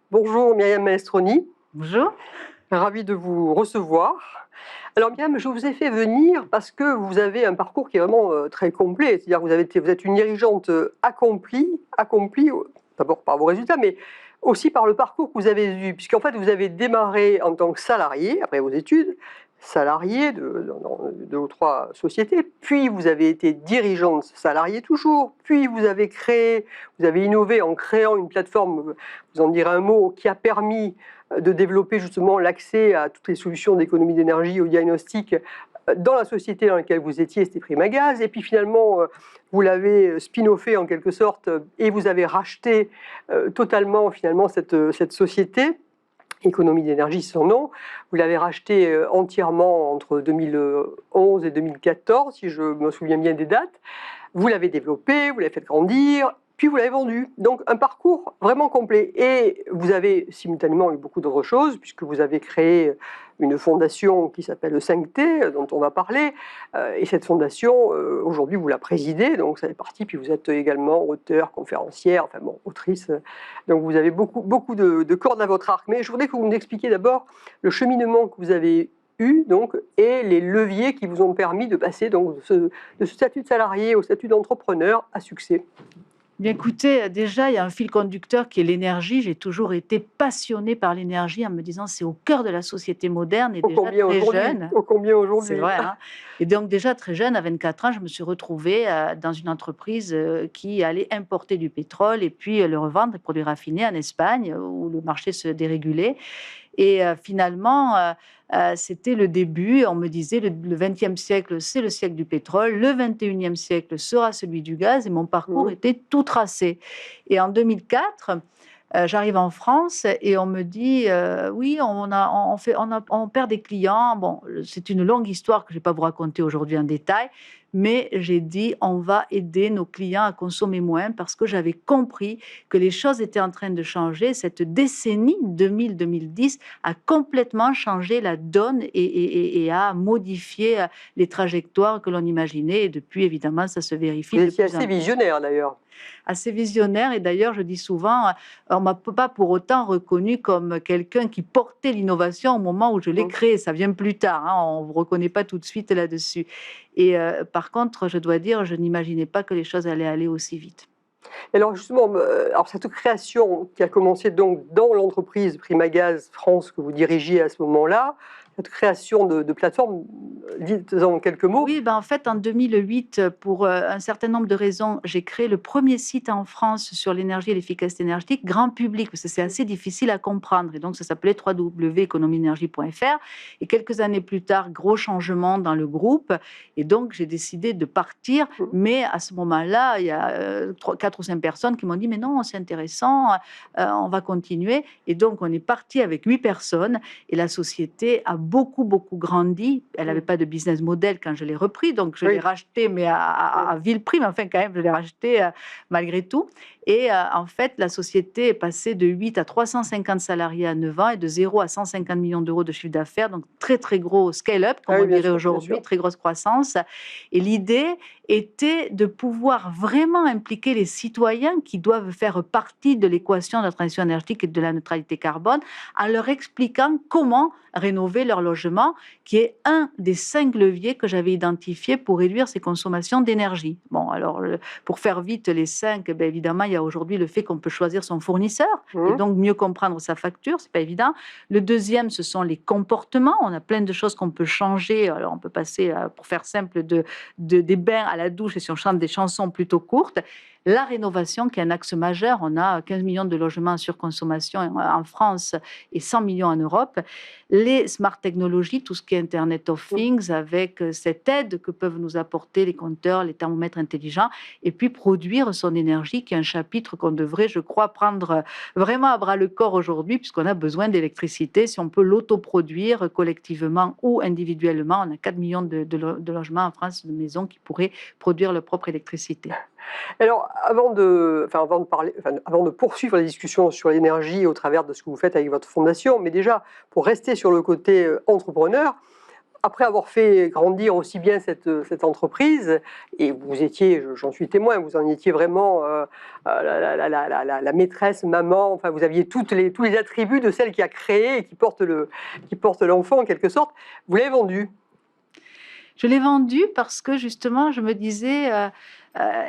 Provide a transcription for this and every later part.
Bonjour Myriam Maestroni, Bonjour. ravie de vous recevoir. Alors Myriam, je vous ai fait venir parce que vous avez un parcours qui est vraiment très complet, c'est-à-dire que vous êtes une dirigeante accomplie d'abord par vos résultats, mais aussi par le parcours que vous avez eu, puisqu'en fait vous avez démarré en tant que salarié, après vos études, salarié dans deux ou trois sociétés, puis vous avez été dirigeante salariée toujours, puis vous avez innové en créant une plateforme, vous en direz un mot, qui a permis de développer justement l'accès à toutes les solutions d'économie d'énergie, au diagnostic dans la société dans laquelle vous étiez, c'était Primagaz, et puis finalement vous l'avez spin-offé en quelque sorte et vous avez racheté totalement finalement cette société. Économie d'énergie, son nom. Vous l'avez racheté entièrement entre 2011 et 2014, si je me souviens bien des dates. Vous l'avez développé, vous l'avez fait grandir, puis vous l'avez vendu. Donc un parcours vraiment complet. Et vous avez simultanément eu beaucoup d'autres choses, puisque vous avez créé une fondation qui s'appelle le 5T, dont on va parler. Et cette fondation, aujourd'hui, vous la présidez, donc ça fait partie. Puis vous êtes également auteur, conférencière, enfin bon, autrice. Donc vous avez beaucoup de cordes à votre arc. Mais je voudrais que vous nous expliquiez d'abord le cheminement que vous avez eu, donc, et les leviers qui vous ont permis de passer donc, de ce statut de salarié au statut d'entrepreneur à succès. Bien écoutez, déjà, il y a un fil conducteur qui est l'énergie. J'ai toujours été passionnée par l'énergie en me disant c'est au cœur de la société moderne et déjà très jeune. Ô combien C'est aujourd'hui. vrai, hein. Et donc déjà très jeune, à 24 ans, je me suis retrouvée dans une entreprise qui allait importer du pétrole et puis le revendre, les produits raffinés en Espagne où le marché se dérégulait. Et finalement, c'était le début. On me disait le 20e siècle, c'est le siècle du pétrole. Le 21e siècle sera celui du gaz. Et mon parcours était tout tracé. Et en 2004, j'arrive en France et on me dit oui, on perd des clients. Bon, c'est une longue histoire que je ne vais pas vous raconter aujourd'hui en détail, mais j'ai dit on va aider nos clients à consommer moins parce que j'avais compris que les choses étaient en train de changer. Cette décennie 2000-2010 a complètement changé la donne et a modifié les trajectoires que l'on imaginait. Et depuis, évidemment, ça se vérifie Vous de étiez plus en assez plus. visionnaire d'ailleurs. Assez visionnaire et d'ailleurs je dis souvent, on m'a pas pour autant reconnu comme quelqu'un qui portait l'innovation au moment où je l'ai créée, ça vient plus tard, hein, on ne vous reconnaît pas tout de suite là-dessus. Et par contre, je dois dire, je n'imaginais pas que les choses allaient aller aussi vite. Et alors justement, alors cette création qui a commencé donc dans l'entreprise Primagaz France que vous dirigiez à ce moment-là, cette création de plateforme, dites-en en quelques mots. Oui, ben, en fait, en 2008, pour un certain nombre de raisons, j'ai créé le premier site en France sur l'énergie et l'efficacité énergétique, grand public, parce que c'est assez difficile à comprendre. Et donc, ça s'appelait www.economieenergie.fr. Et quelques années plus tard, gros changement dans le groupe. Et donc, j'ai décidé de partir. Mais à ce moment-là, il y a 4 ou 5 personnes qui m'ont dit, mais non, c'est intéressant, on va continuer. Et donc, on est parti avec 8 personnes. Et la société a beaucoup grandi. Elle n'avait pas de business model quand je l'ai repris, donc je l'ai racheté, mais à vil prix, mais enfin quand même, je l'ai racheté malgré tout. Et en fait, la société est passée de 8 à 350 salariés à 9 ans et de 0 à 150 millions d'euros de chiffre d'affaires, donc très gros scale-up, comme on dirait aujourd'hui, très grosse croissance. Et l'idée était de pouvoir vraiment impliquer les citoyens qui doivent faire partie de l'équation de la transition énergétique et de la neutralité carbone, en leur expliquant comment rénover leur logement, qui est un des 5 leviers que j'avais identifiés pour réduire ses consommations d'énergie. Bon, alors, pour faire vite les 5, bien évidemment, il y a aujourd'hui le fait qu'on peut choisir son fournisseur et donc mieux comprendre sa facture, c'est pas évident. Le deuxième, ce sont les comportements. On a plein de choses qu'on peut changer. Alors, on peut passer, pour faire simple, des bains à la douche et si on chante des chansons plutôt courtes. La rénovation, qui est un axe majeur. On a 15 millions de logements en surconsommation en France et 100 millions en Europe. Les smart technologies, tout ce qui est Internet of Things, avec cette aide que peuvent nous apporter les compteurs, les thermomètres intelligents, et puis produire son énergie, qui est un chapitre qu'on devrait, je crois, prendre vraiment à bras le corps aujourd'hui, puisqu'on a besoin d'électricité. Si on peut l'autoproduire collectivement ou individuellement, on a 4 millions de logements en France, de maisons qui pourraient produire leur propre électricité. Alors, avant de poursuivre la discussion sur l'énergie au travers de ce que vous faites avec votre fondation, mais déjà, pour rester sur le côté entrepreneur, après avoir fait grandir aussi bien cette entreprise, et vous étiez, j'en suis témoin, vous en étiez vraiment la maîtresse, maman, enfin vous aviez tous les attributs de celle qui a créé et qui porte l'enfant en quelque sorte. Vous l'avez vendu. Je l'ai vendu parce que justement, je me disais,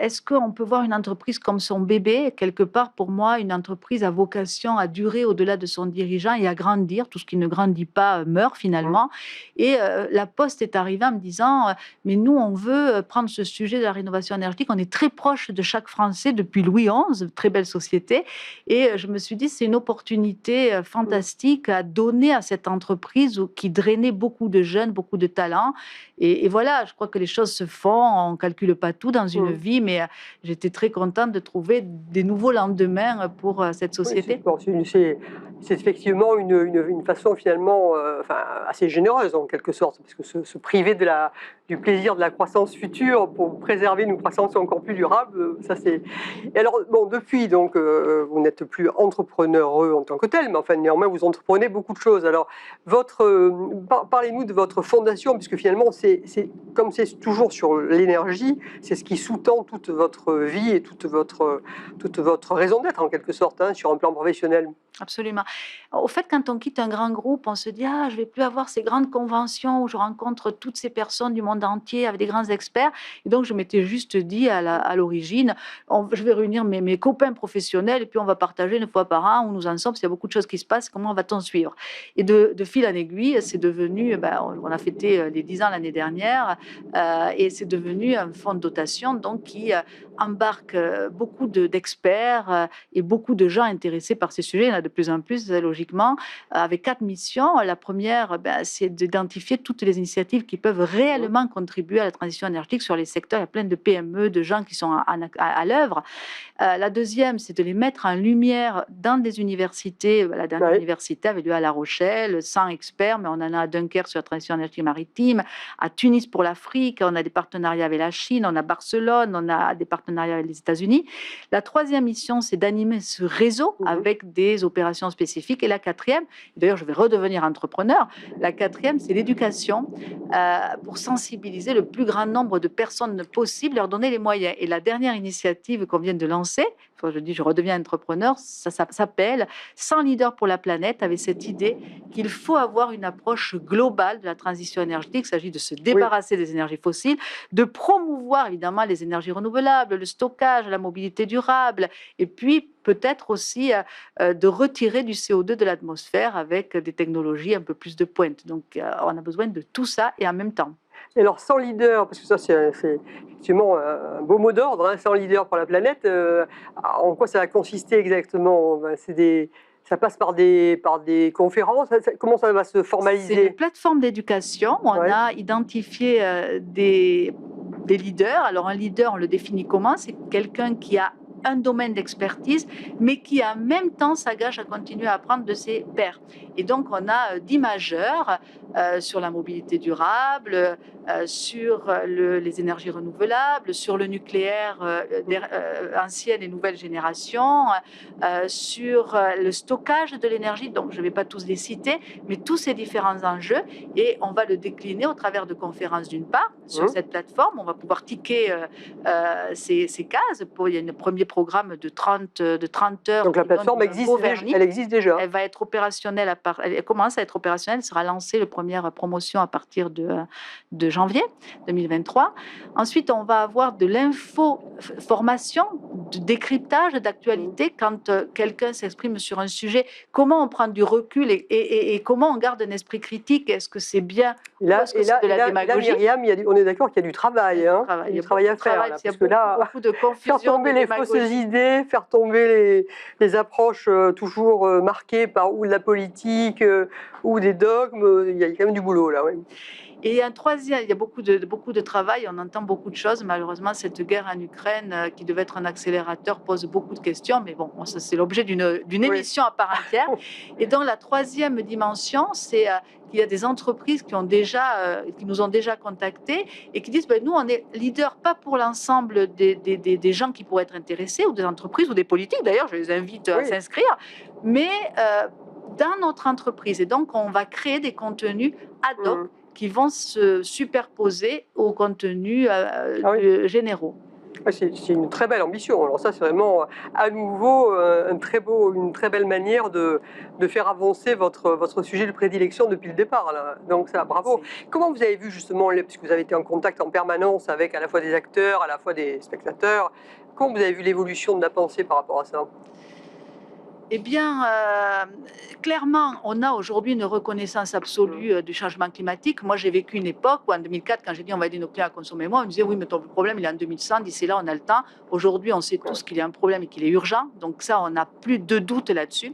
est-ce qu'on peut voir une entreprise comme son bébé? Quelque part, pour moi, une entreprise a vocation à durer au-delà de son dirigeant et à grandir. Tout ce qui ne grandit pas meurt finalement. Et la Poste est arrivée en me disant, mais nous, on veut prendre ce sujet de la rénovation énergétique. On est très proche de chaque Français depuis Louis XI, très belle société. Et je me suis dit, c'est une opportunité fantastique à donner à cette entreprise qui drainait beaucoup de jeunes, beaucoup de talents. Et voilà, je crois que les choses se font, on ne calcule pas tout dans une vie, mais j'étais très contente de trouver des nouveaux lendemains pour cette société. Oui, c'est effectivement une façon finalement assez généreuse en quelque sorte, parce que se priver du plaisir de la croissance future pour préserver une croissance encore plus durable, ça c'est... Et alors, bon, depuis, donc, vous n'êtes plus entrepreneureux en tant que tel, mais enfin, néanmoins, vous entreprenez beaucoup de choses. Alors, parlez-nous de votre fondation, puisque finalement, comme c'est toujours sur l'énergie, c'est ce qui sous-tend toute votre vie et toute votre raison d'être, en quelque sorte, sur un plan professionnel. Absolument. Au fait, quand on quitte un grand groupe, on se dit « Ah, je ne vais plus avoir ces grandes conventions où je rencontre toutes ces personnes du monde entier avec des grands experts. » Et donc, je m'étais juste dit à l'origine, je vais réunir mes copains professionnels et puis on va partager une fois par an où nous en sommes, s'il y a beaucoup de choses qui se passent, comment va-t-on suivre? Et de fil en aiguille, c'est devenu, on a fêté les 10 ans l'année dernière, et c'est devenu un fonds de dotation donc, qui embarque beaucoup d'experts et beaucoup de gens intéressés par ces sujets. Il y en a de plus en plus, logiquement, avec 4 missions. La première, c'est d'identifier toutes les initiatives qui peuvent réellement contribuer à la transition énergétique sur les secteurs. Il y a plein de PME, de gens qui sont à l'œuvre. La deuxième, c'est de les mettre en lumière dans des universités. La dernière université avait lieu à La Rochelle, 100 experts, mais on en a à Dunkerque sur la transition énergétique maritime, à Tunis pour l'Afrique, on a des partenariats avec la Chine, on a Barcelone, on a des partenariats avec les États-Unis. La troisième mission, c'est d'animer ce réseau avec des opérations spécifiques. Et la quatrième, d'ailleurs, je vais redevenir entrepreneur, la quatrième, c'est l'éducation pour sensibiliser le plus grand nombre de personnes possible, leur donner les moyens. Et la dernière initiative qu'on vient de lancer, je redeviens entrepreneur, ça s'appelle 100 leaders pour la planète, avec cette idée qu'il faut avoir une approche globale de la transition énergétique. Il s'agit de se débarrasser des énergies fossiles, de promouvoir évidemment les énergies renouvelables, le stockage, la mobilité durable, et puis peut-être aussi de retirer du CO2 de l'atmosphère avec des technologies un peu plus de pointe. Donc on a besoin de tout ça et en même temps. Et alors, 100 leaders, parce que ça, c'est effectivement un beau mot d'ordre, 100 leaders pour la planète, en quoi ça va consister exactement? Ça passe par des conférences? Comment ça va se formaliser? C'est une plateforme d'éducation. On a identifié des leaders. Alors, un leader, on le définit comment? C'est quelqu'un qui a un domaine d'expertise, mais qui en même temps s'engage à continuer à apprendre de ses pairs. Et donc, on a 10 majeurs sur la mobilité durable, sur les énergies renouvelables, sur le nucléaire ancienne et nouvelle génération, sur le stockage de l'énergie. Donc, je ne vais pas tous les citer, mais tous ces différents enjeux. Et on va le décliner au travers de conférences d'une part. Sur cette plateforme, on va pouvoir ticker ces cases. Il y a un premier programme de 30 heures. Donc la plateforme existe, elle existe déjà. Elle va être opérationnelle, elle commence à être opérationnelle, elle sera lancée, la première promotion à partir de janvier 2023. Ensuite, on va avoir de l'information, de décryptage d'actualité quand quelqu'un s'exprime sur un sujet, comment on prend du recul et comment on garde un esprit critique. Est-ce que c'est bien ou est-ce que c'est de la démagogie? Là, Myriam, on est d'accord qu'il y a du travail, il y a du travail à faire. Il y a beaucoup de confusion, faire tomber les fausses idées, faire tomber les approches toujours marquées par ou de la politique ou des dogmes, il y a quand même du boulot là. Et un troisième, il y a beaucoup de travail, on entend beaucoup de choses. Malheureusement, cette guerre en Ukraine, qui devait être un accélérateur, pose beaucoup de questions. Mais bon, ça, c'est l'objet d'une émission à part entière. Et donc, la troisième dimension, c'est qu'il y a des entreprises qui nous ont déjà contactés et qui disent nous, on est leader, pas pour l'ensemble des gens qui pourraient être intéressés, ou des entreprises, ou des politiques. D'ailleurs, je les invite à s'inscrire. Mais dans notre entreprise. Et donc, on va créer des contenus ad hoc qui vont se superposer aux contenus généraux. C'est une très belle ambition. Alors ça, c'est vraiment à nouveau une très belle manière de faire avancer votre sujet de prédilection depuis le départ. Là. Donc ça, bravo. Comment vous avez vu justement, puisque vous avez été en contact en permanence avec à la fois des acteurs, à la fois des spectateurs, comment vous avez vu l'évolution de la pensée par rapport à ça ? Eh bien, clairement, on a aujourd'hui une reconnaissance absolue du changement climatique. Moi, j'ai vécu une époque où, en 2004, quand j'ai dit on va aider nos clients à consommer moins, on me disait oui, mais ton problème, il est en 2100, d'ici là, on a le temps. Aujourd'hui, on sait tous qu'il y a un problème et qu'il est urgent. Donc ça, on n'a plus de doute là-dessus.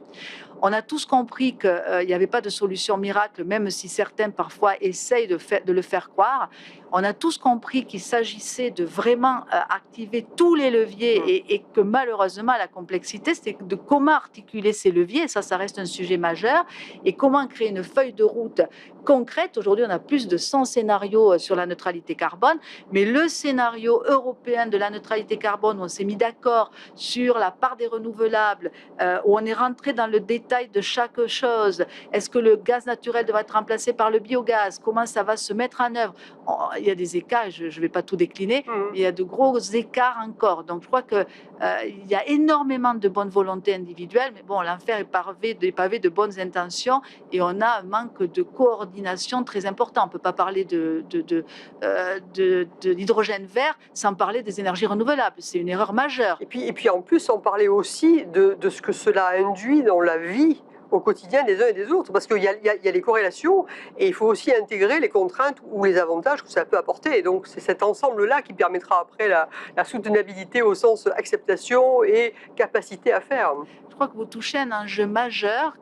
On a tous compris qu'il n'y avait pas de solution miracle, même si certains parfois essayent de le faire croire. On a tous compris qu'il s'agissait de vraiment activer tous les leviers et que malheureusement, la complexité, c'est de comment articuler ces leviers. Ça reste un sujet majeur. Et comment créer une feuille de route concrète. Aujourd'hui, on a plus de 100 scénarios sur la neutralité carbone, mais le scénario européen de la neutralité carbone, où on s'est mis d'accord sur la part des renouvelables, où on est rentré dans le détail de chaque chose. Est-ce que le gaz naturel devra être remplacé par le biogaz? Comment ça va se mettre en œuvre? Il y a des écarts, je ne vais pas tout décliner, mais il y a de gros écarts encore. Donc, je crois qu'il y a énormément de bonne volonté individuelle, mais bon, l'enfer est pavé de bonnes intentions et on a un manque de coordination très important. On ne peut pas parler de l'hydrogène vert sans parler des énergies renouvelables. C'est une erreur majeure. Et puis en plus, on parlait aussi de ce que cela induit dans la vie au quotidien des uns et des autres, parce qu'il y a les corrélations et il faut aussi intégrer les contraintes ou les avantages que ça peut apporter. Et donc c'est cet ensemble-là qui permettra après la soutenabilité au sens acceptation et capacité à faire. Je crois que vous touchez un enjeu majeur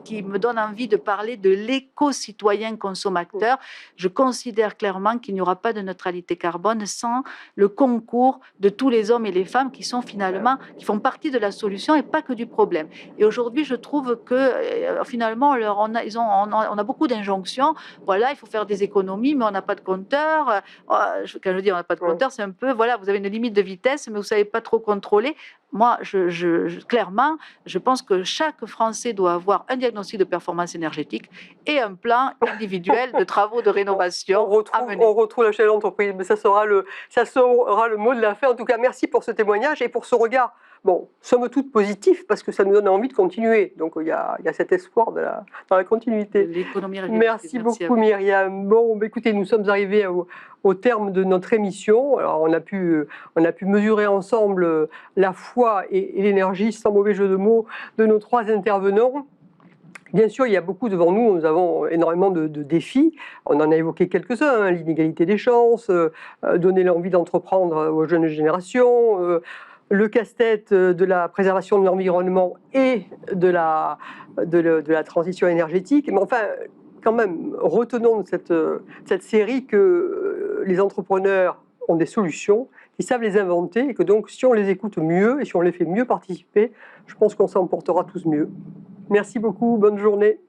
qui me donne envie de parler de l'éco-citoyen consommateur. Je considère clairement qu'il n'y aura pas de neutralité carbone sans le concours de tous les hommes et les femmes qui font partie de la solution et pas que du problème. Et aujourd'hui, je trouve que finalement, on a beaucoup d'injonctions. Voilà, il faut faire des économies, mais on n'a pas de compteur. Quand je dis on n'a pas de compteur, c'est un peu, voilà, vous avez une limite de vitesse, mais vous ne savez pas trop contrôler. Moi, clairement, je pense que chaque Français doit avoir un diagnostic de performance énergétique et un plan individuel de travaux de rénovation à mener. On retrouve la chaîne d'entreprise, mais ça sera le mot de la fin. En tout cas, merci pour ce témoignage et pour ce regard. Bon, somme toute positif, parce que ça nous donne envie de continuer. Donc, il y a cet espoir dans la continuité. L'économie Merci beaucoup, Myriam. Bon, écoutez, nous sommes arrivés au terme de notre émission. Alors, on a pu mesurer ensemble la foi et l'énergie, sans mauvais jeu de mots, de nos trois intervenants. Bien sûr, il y a beaucoup devant nous, nous avons énormément de défis. On en a évoqué quelques-uns, l'inégalité des chances, donner l'envie d'entreprendre aux jeunes générations, le casse-tête de la préservation de l'environnement et de la transition énergétique. Mais enfin, quand même, retenons de cette série que les entrepreneurs ont des solutions, qu'ils savent les inventer et que donc si on les écoute mieux et si on les fait mieux participer, je pense qu'on s'en portera tous mieux. Merci beaucoup, bonne journée.